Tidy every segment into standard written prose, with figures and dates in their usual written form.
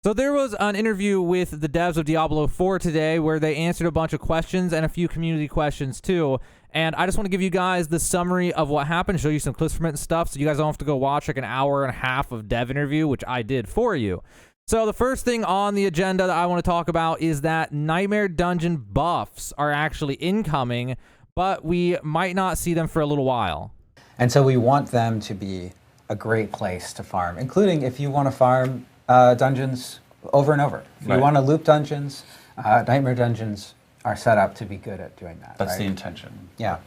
So there was an interview with the devs of Diablo 4 today where they answered a bunch of questions and a few community questions too. And I just want to give you guys the summary of what happened, show you some clips from it and stuff, so you guys don't have to go watch like an hour and a half of dev interview, which I did for you. So the first thing on the agenda that I want to talk about is that Nightmare Dungeon buffs are actually incoming, but we might not see them for a little while. And so we want them to be a great place to farm, including if you want to farm dungeons over and over. If you want to loop dungeons, Nightmare Dungeons are set up to be good at doing that. That's the intention. Yeah.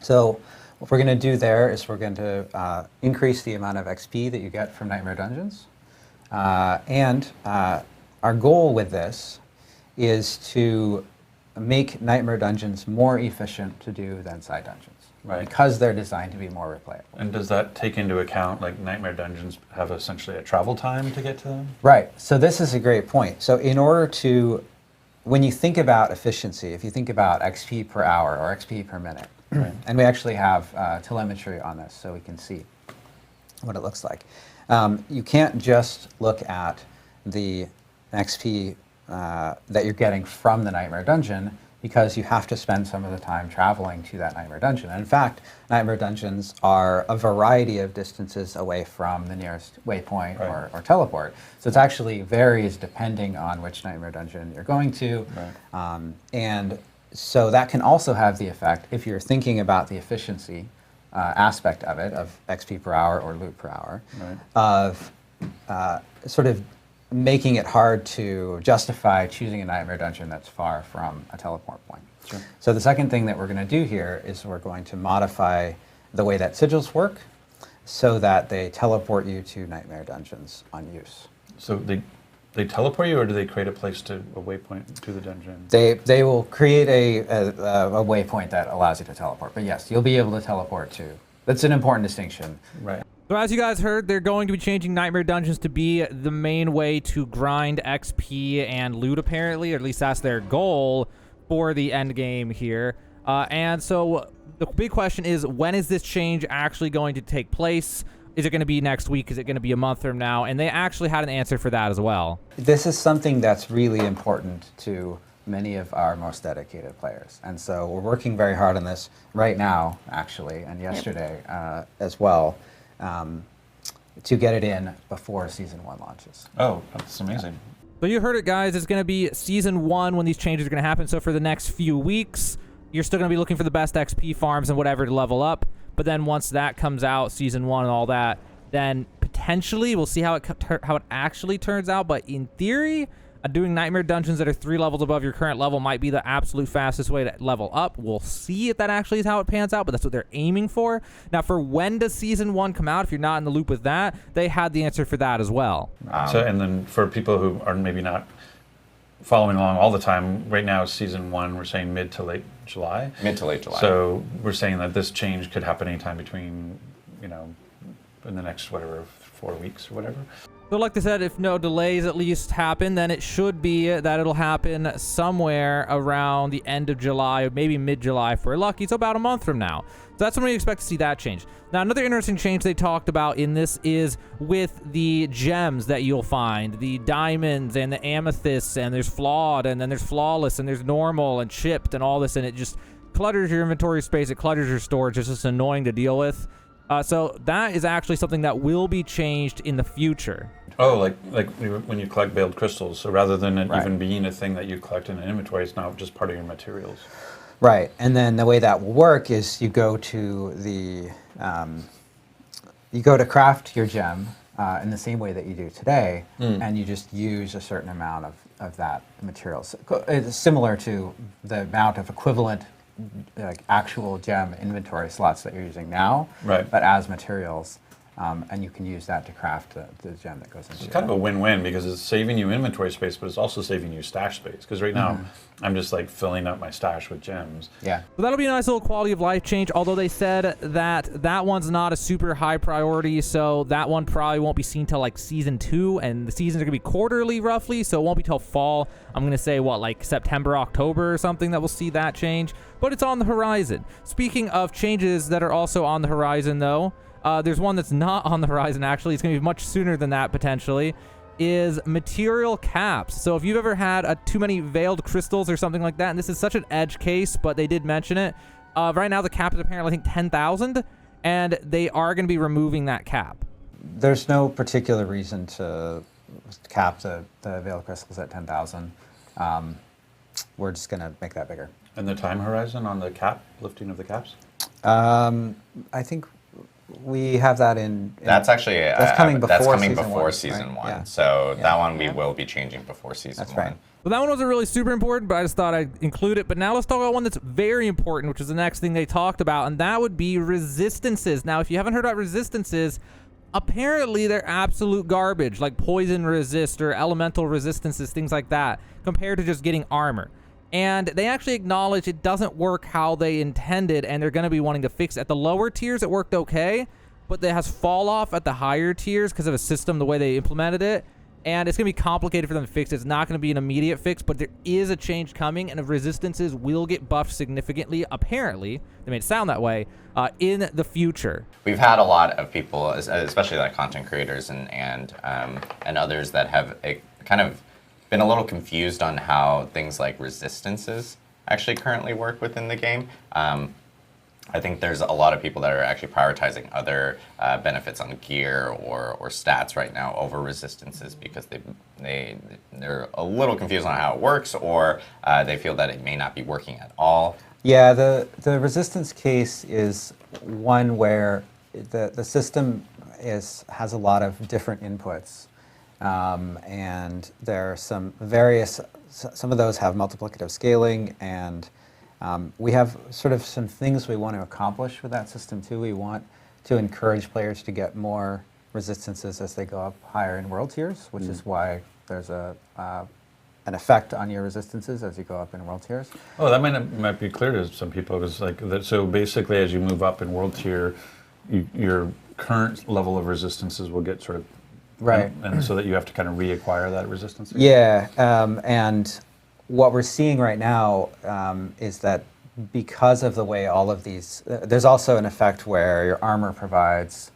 So what we're going to do there is we're going to increase the amount of XP that you get from Nightmare Dungeons. And our goal with this is to make Nightmare Dungeons more efficient to do than side dungeons. Right. Because they're designed to be more replayable. And does that take into account, like, Nightmare Dungeons have essentially a travel time to get to them? Right. So this is a great point. So in order to, when you think about efficiency, if you think about XP per hour or XP per minute, right. And we actually have telemetry on this so we can see what it looks like. You can't just look at the XP that you're getting from the Nightmare Dungeon, because you have to spend some of the time traveling to that Nightmare Dungeon. And in fact, Nightmare Dungeons are a variety of distances away from the nearest waypoint or teleport. So it actually varies depending on which Nightmare Dungeon you're going to. Right. And so that can also have the effect, if you're thinking about the efficiency aspect of it, of XP per hour or loot per hour, of sort of making it hard to justify choosing a Nightmare Dungeon that's far from a teleport point. Sure. So the second thing that we're going to do here is we're going to modify the way that sigils work so that they teleport you to Nightmare Dungeons on use. So they teleport you, or do they create a place to, a waypoint to the dungeon? They will create a waypoint that allows you to teleport. But yes, you'll be able to teleport to. That's an important distinction. Right. So as you guys heard, they're going to be changing Nightmare Dungeons to be the main way to grind XP and loot, apparently, or at least that's their goal for the end game here. And so the big question is, when is this change actually going to take place? Is it going to be next week? Is it going to be a month from now? And they actually had an answer for that as well. This is something that's really important to many of our most dedicated players. And so we're working very hard on this right now, actually, and yesterday as well. To get it in before Season 1 launches. Oh, that's amazing. Yeah. So you heard it, guys. It's going to be Season 1 when these changes are going to happen. So for the next few weeks, you're still going to be looking for the best XP farms and whatever to level up. But then once that comes out, Season 1 and all that, then potentially we'll see how it actually turns out. But in theory, doing Nightmare Dungeons that are 3 levels above your current level might be the absolute fastest way to level up. We'll see if that actually is how it pans out, but that's what they're aiming for. Now, for when does Season 1 come out, if you're not in the loop with that, they had the answer for that as well. So, and then for people who are maybe not following along all the time, right now Season 1, we're saying mid to late July. Mid to late July. So we're saying that this change could happen anytime between, you know, in the next, whatever, 4 weeks or whatever. So like I said, if no delays at least happen, then it should be that it'll happen somewhere around the end of July, or maybe mid-July if we're lucky. It's about a month from now. So that's when we expect to see that change. Now, another interesting change they talked about in this is with the gems that you'll find, the diamonds and the amethysts, and there's flawed, and then there's flawless, and there's normal and chipped and all this, and it just clutters your inventory space, it clutters your storage. It's just annoying to deal with. So that is actually something that will be changed in the future. Oh, like when you collect veiled crystals. So rather than it even being a thing that you collect in an inventory, it's now just part of your materials. Right, and then the way that will work is you go to the you go to craft your gem in the same way that you do today, and you just use a certain amount of that material. So it's similar to the amount of equivalent like actual gem inventory slots that you're using now, but as materials, and you can use that to craft the gem that goes into it. It's kind of a win-win because it's saving you inventory space, but it's also saving you stash space. Because right now, I'm just like filling up my stash with gems. Yeah. So that'll be a nice little quality of life change, although they said that one's not a super high priority, so that one probably won't be seen till like Season 2, and the seasons are going to be quarterly roughly, so it won't be till fall. I'm going to say, what, like September, October or something that we'll see that change, but it's on the horizon. Speaking of changes that are also on the horizon, though, there's one that's not on the horizon, actually. It's going to be much sooner than that, potentially. is material caps. So if you've ever had too many veiled crystals or something like that, and this is such an edge case, but they did mention it. Right now the cap is apparently, I think, 10,000, and they are going to be removing that cap. There's no particular reason to cap the veiled crystals at 10,000. We're just going to make that bigger. And the time horizon on the cap, lifting of the caps? I think we have that in that's actually that's coming before season season one. Yeah. So Yeah. that one we will be changing before season That's one. right. Well, that one wasn't really super important, but I just thought I'd include it. But now let's talk about one that's very important, which is the next thing they talked about, and that would be resistances. Now, if you haven't heard about resistances, apparently they're absolute garbage, like poison resist or elemental resistances, things like that, compared to just getting armor. And they actually acknowledge it doesn't work how they intended, and they're going to be wanting to fix it. At the lower tiers, it worked okay, but it has fall off at the higher tiers because of a system, the way they implemented it. And it's going to be complicated for them to fix. It's not going to be an immediate fix, but there is a change coming, and resistances will get buffed significantly, apparently, they made it sound that way, in the future. We've had a lot of people, especially like content creators and others that have kind of been a little confused on how things like resistances actually currently work within the game. I think there's a lot of people that are actually prioritizing other benefits on gear or stats right now over resistances because they're a little confused on how it works, or they feel that it may not be working at all. Yeah, the resistance case is one where the system has a lot of different inputs, and there are some of those have multiplicative scaling, and we have sort of some things we want to accomplish with that system too. We want to encourage players to get more resistances as they go up higher in world tiers, which is why there's an effect on your resistances as you go up in world tiers. Oh, that might be clear to some people. It was like that. So basically, as you move up in world tier, your current level of resistances will get sort of right, and so that you have to kind of reacquire that resistance. Yeah, and what we're seeing right now is that because of the way all of these, there's also an effect where your armor provides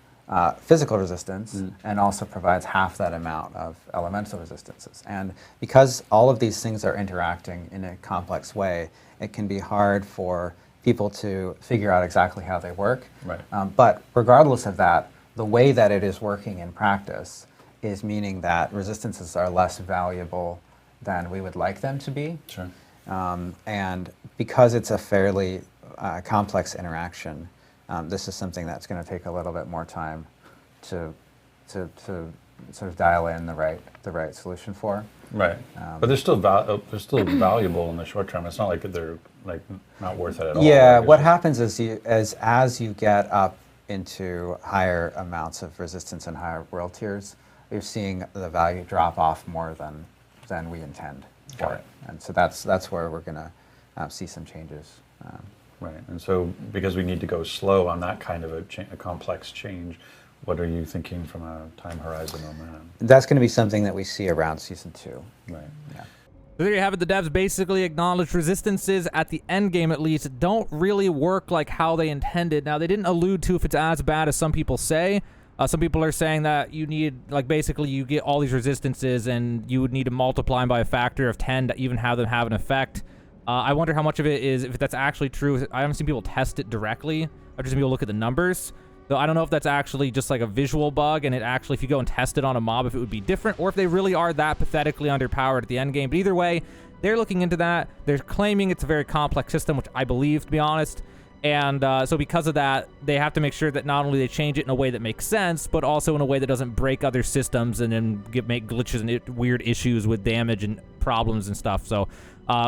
physical resistance and also provides half that amount of elemental resistances. And because all of these things are interacting in a complex way, it can be hard for people to figure out exactly how they work. Right. But regardless of that, the way that it is working in practice is meaning that resistances are less valuable than we would like them to be. Sure. And because it's a fairly complex interaction, this is something that's going to take a little bit more time to sort of dial in the right solution for. Right. But they're still valuable in the short term. It's not like they're like not worth it at all. Yeah. What happens is as you get up into higher amounts of resistance and higher world tiers, you're seeing the value drop off more than we intend for Got it. it. And so that's where we're going to see some changes. Right. And so because we need to go slow on that kind of a complex change, what are you thinking from a time horizon on that? That's going to be something that we see around season 2. Right. Yeah. So there you have it. The devs basically acknowledged resistances at the end game, at least, don't really work like how they intended. Now, they didn't allude to if it's as bad as some people say. Some people are saying that you need, like, basically you get all these resistances and you would need to multiply them by a factor of 10 to even have them have an effect. I wonder how much of it is, if that's actually true. I haven't seen people test it directly. I've just seen people look at the numbers. So I don't know if that's actually just like a visual bug, and it actually, if you go and test it on a mob, if it would be different, or if they really are that pathetically underpowered at the end game. But either way, they're looking into that. They're claiming it's a very complex system, which I believe, to be honest. And so because of that, they have to make sure that not only they change it in a way that makes sense, but also in a way that doesn't break other systems and then make glitches and weird issues with damage and problems and stuff. So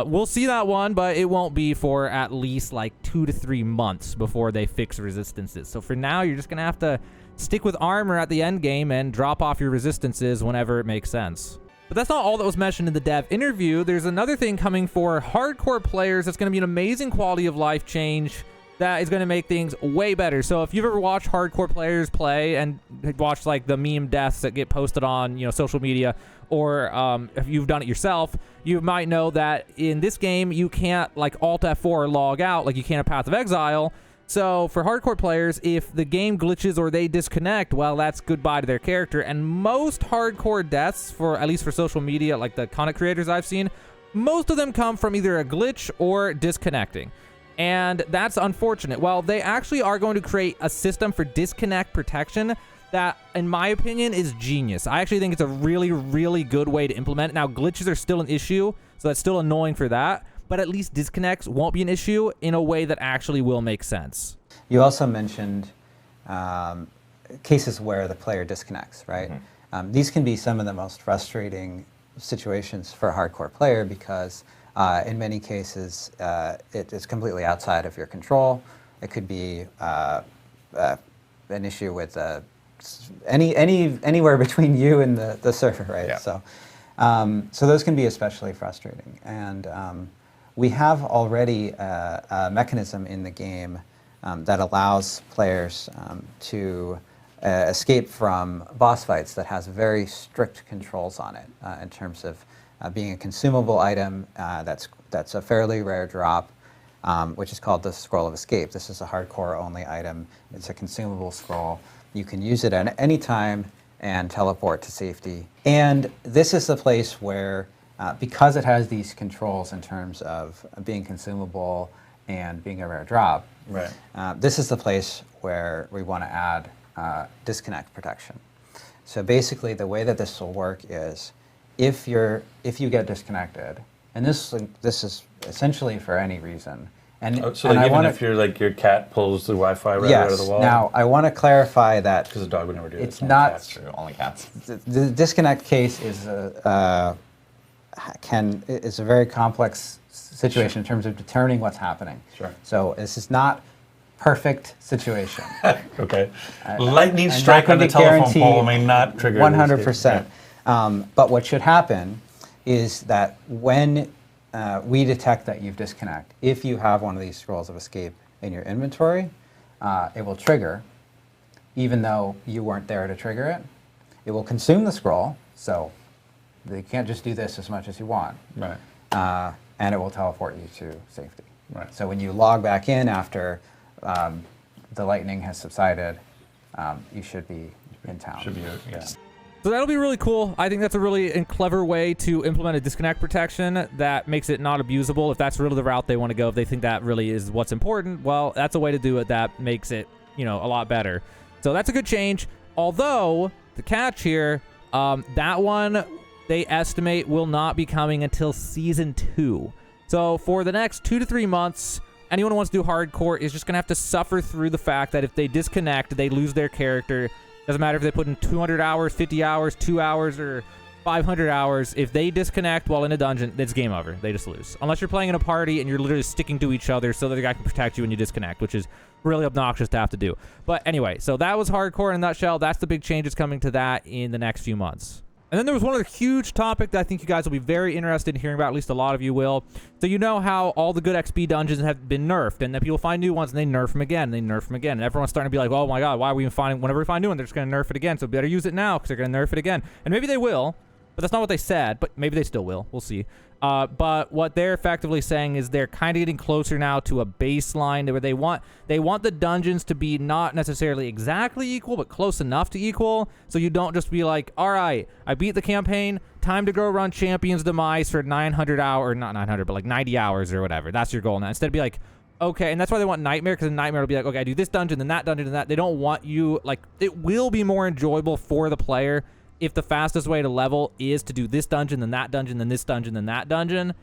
we'll see that one, but it won't be for at least like 2 to 3 months before they fix resistances. So for now, you're just going to have to stick with armor at the end game and drop off your resistances whenever it makes sense. But that's not all that was mentioned in the dev interview. There's another thing coming for hardcore players that's going to be an amazing quality of life change that is going to make things way better. So if you've ever watched hardcore players play and watched like the meme deaths that get posted on, social media, or if you've done it yourself, you might know that in this game you can't like Alt F4 log out like you can in Path of Exile. So for hardcore players, if the game glitches or they disconnect, well, that's goodbye to their character. And most hardcore deaths, for at least for social media, like the content creators I've seen, most of them come from either a glitch or disconnecting. And that's unfortunate. Well, they actually are going to create a system for disconnect protection that, in my opinion, is genius. I actually think it's a really, really good way to implement it. Now, glitches are still an issue, so that's still annoying for that. But at least disconnects won't be an issue in a way that actually will make sense. You also mentioned cases where the player disconnects, right? These can be some of the most frustrating situations for a hardcore player because in many cases it is completely outside of your control. It could be an issue with anywhere between you and the server, right? Yeah. So those can be especially frustrating. And we have already a mechanism in the game that allows players to escape from boss fights that has very strict controls on it in terms of being a consumable item that's a fairly rare drop, which is called the Scroll of Escape. This is a hardcore only item. It's a consumable scroll. You can use it at any time and teleport to safety. And this is the place where, because it has these controls in terms of being consumable and being a rare drop, Right. this is the place where we want to add disconnect protection. So basically, the way that this will work is, if you get disconnected, and this is essentially for any reason, and So and like I even wanna, if your Cat pulls the Wi-Fi right out of the wall. Now I want to clarify that Because a dog would never do it's this. not That's true. Only cats. the disconnect case is a very complex situation in terms of determining what's happening. Sure. So this is not perfect situation. Okay. Lightning I'm strike not on the going to telephone pole guarantee may not trigger. 100%. But what should happen is that when we detect that you've disconnected, if you have one of these scrolls of escape in your inventory, it will trigger, even though you weren't there to trigger it. It will consume the scroll, so you can't just do this as much as you want. Right. And it will teleport you to safety. Right. So when you log back in after the lightning has subsided, you should be in town. Should be, yeah. So that'll be really cool. I think that's a really clever way to implement a disconnect protection that makes it not abusable. If that's really the route they want to go, if they think that really is what's important, well, that's a way to do it that makes it, a lot better. So that's a good change. Although, the catch here, that one, they estimate, will not be coming until Season 2. So for the next 2 to 3 months, anyone who wants to do hardcore is just going to have to suffer through the fact that if they disconnect, they lose their character. Doesn't matter if they put in 200 hours, 50 hours, 2 hours, or 500 hours. If they disconnect while in a dungeon, it's game over. They just lose. Unless you're playing in a party and you're literally sticking to each other so that the guy can protect you when you disconnect, which is really obnoxious to have to do. But anyway, so that was hardcore in a nutshell. That's the big changes coming to that in the next few months. And then there was one other huge topic that I think you guys will be very interested in hearing about, at least a lot of you will. So you know how all the good XP dungeons have been nerfed, and then people find new ones, and they nerf them again, and they nerf them again. And everyone's starting to be like, oh my god, why are we even finding, whenever we find new one, they're just going to nerf it again, so better use it now, because they're going to nerf it again. And maybe they will, but that's not what they said, but maybe they still will. We'll see. But what they're effectively saying is they're kind of getting closer now to a baseline where they want the dungeons to be not necessarily exactly equal, but close enough to equal. So you don't just be like, all right, I beat the campaign, time to go run Champion's Demise for 900 hours, not 900, but like 90 hours or whatever. That's your goal now. Instead of be like, okay, and that's why they want Nightmare, because Nightmare will be like, okay, I do this dungeon, then that dungeon, and that. They don't want you, like, it will be more enjoyable for the player if the fastest way to level is to do this dungeon, then that dungeon, then this dungeon, then that dungeon,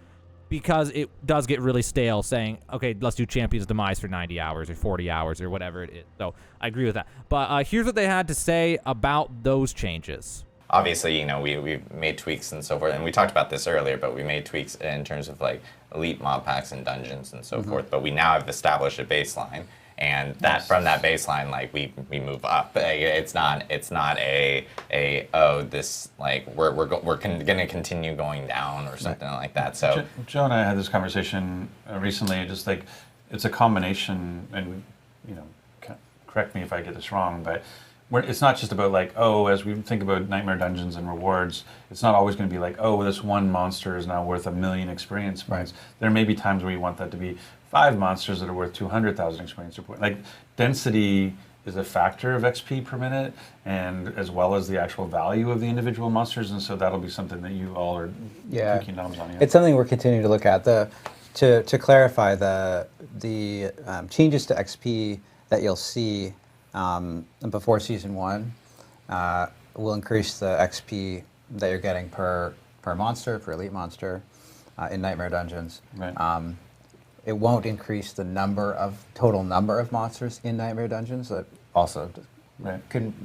because it does get really stale saying, okay, let's do Champion's Demise for 90 hours or 40 hours or whatever it is. So I agree with that. But here's what they had to say about those changes. Obviously, we made tweaks and so forth, and we talked about this earlier, but we made tweaks in terms of like elite mob packs and dungeons and so forth. But we now have established a baseline, and that from that baseline, like we move up. It's not a this like we're going to continue going down or something like that. So Joe and I had this conversation recently. Just like it's a combination, and correct me if I get this wrong, but it's not just about like, oh, as we think about Nightmare Dungeons and rewards, it's not always going to be like, oh, this one monster is now worth 1 million experience points. There may be times where you want that to be 5 monsters that are worth 200,000 experience points. Like density is a factor of XP per minute, and as well as the actual value of the individual monsters, and so that'll be something that you all are picking knobs on. It's something we're continuing to look at. To clarify, the changes to XP that you'll see before Season 1 will increase the XP that you're getting per monster, per elite monster in Nightmare Dungeons. Right. It won't increase the total number of monsters in Nightmare Dungeons. That also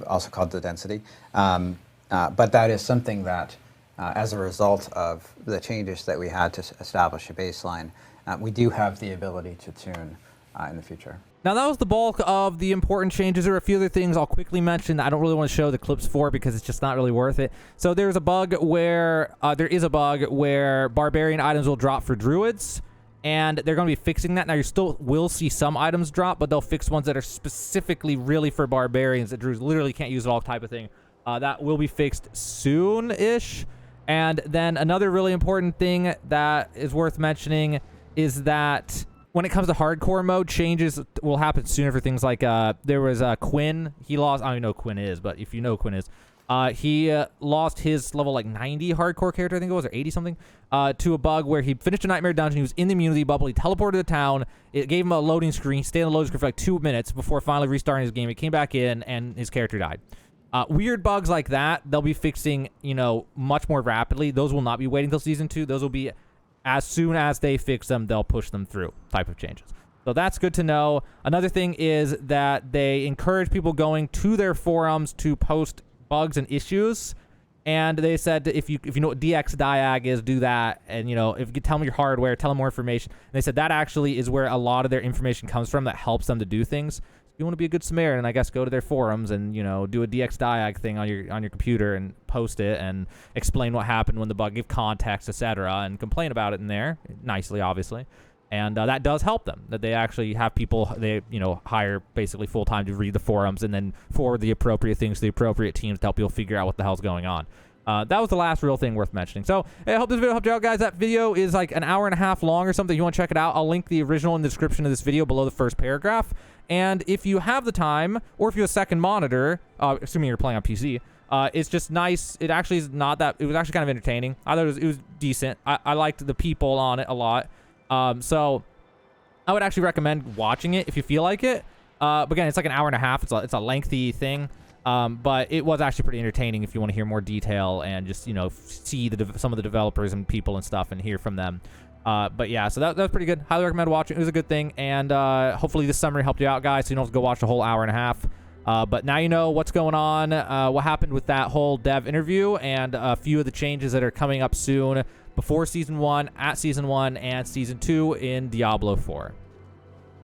also called the density. But that is something that, as a result of the changes that we had to establish a baseline, we do have the ability to tune in the future. Now, that was the bulk of the important changes. There are a few other things I'll quickly mention that I don't really want to show the clips for because it's just not really worth it. So there is a bug where barbarian items will drop for druids, and they're going to be fixing that. Now, you still will see some items drop, but they'll fix ones that are specifically really for barbarians that druids literally can't use at all, type of thing. That will be fixed soon-ish. And then another really important thing that is worth mentioning is that when it comes to hardcore mode, changes will happen sooner for things like, there was Quinn. He lost, I don't even know who Quinn is, but if you know who Quinn is, he lost his level like 90 hardcore character, I think it was, or 80 something, to a bug where he finished a Nightmare Dungeon. He was in the immunity bubble. He teleported to the town. It gave him a loading screen. He stayed on the loading screen for like 2 minutes before finally restarting his game. He came back in, and his character died. Weird bugs like that, they'll be fixing, much more rapidly. Those will not be waiting till Season 2. Those will be, as soon as they fix them, they'll push them through type of changes. So that's good to know. Another thing is that they encourage people going to their forums to post bugs and issues. And they said if you know what DX Diag is, do that. And, if you could tell them your hardware, tell them more information. And they said that actually is where a lot of their information comes from that helps them to do things. If you want to be a good Samaritan, I guess go to their forums and, do a DX Diag thing on your computer and post it and explain what happened when the bug, give context, etc., and complain about it in there, nicely, obviously. And that does help them, that they actually have people they, hire basically full-time to read the forums and then forward the appropriate things to the appropriate teams to help people figure out what the hell's going on. That was the last real thing worth mentioning. So, I hope this video helped you out, guys. That video is like an hour and a half long or something. If you want to check it out, I'll link the original in the description of this video below the first paragraph. And if you have the time, or if you have a second monitor, assuming you're playing on PC, it's just nice. It actually is not that... It was actually kind of entertaining. I thought it was decent. I liked the people on it a lot. So I would actually recommend watching it if you feel like it. But again, it's like an hour and a half. It's a lengthy thing. But it was actually pretty entertaining if you want to hear more detail and just, see some of the developers and people and stuff and hear from them. But yeah, so that was pretty good. Highly recommend watching. It was a good thing. And hopefully this summary helped you out, guys, so you don't have to go watch the whole hour and a half. But now you know what's going on, what happened with that whole dev interview, and a few of the changes that are coming up soon before Season 1, at Season 1, and Season 2 in Diablo 4.